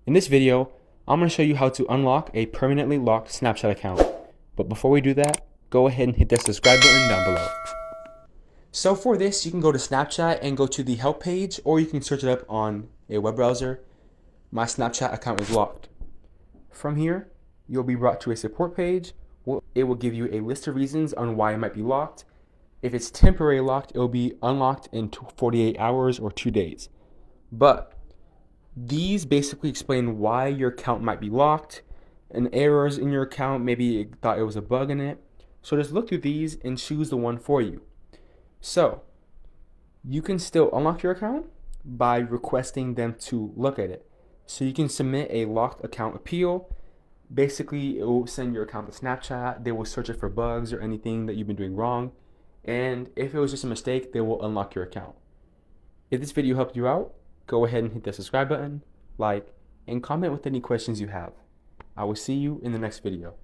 In this video, I'm going to show you how to unlock a permanently locked Snapchat account. But before we do that, go ahead and hit that subscribe button down below. So for this, you can go to Snapchat and go to the help page, or you can search it up on a web browser. My Snapchat account is locked. From here, you'll be brought to a support page. It will give you a list of reasons on why it might be locked. If it's temporary locked, it will be unlocked in 48 hours or 2 days. But these basically explain why your account might be locked and errors in your account. Maybe you thought it was a bug in it. So just look through these and choose the one for you. So you can still unlock your account by requesting them to look at it. So you can submit a locked account appeal. Basically, it will send your account to Snapchat. They will search it for bugs or anything that you've been doing wrong. And if it was just a mistake, they will unlock your account. If this video helped you out, go ahead and hit the subscribe button, like, and comment with any questions you have. I will see you in the next video.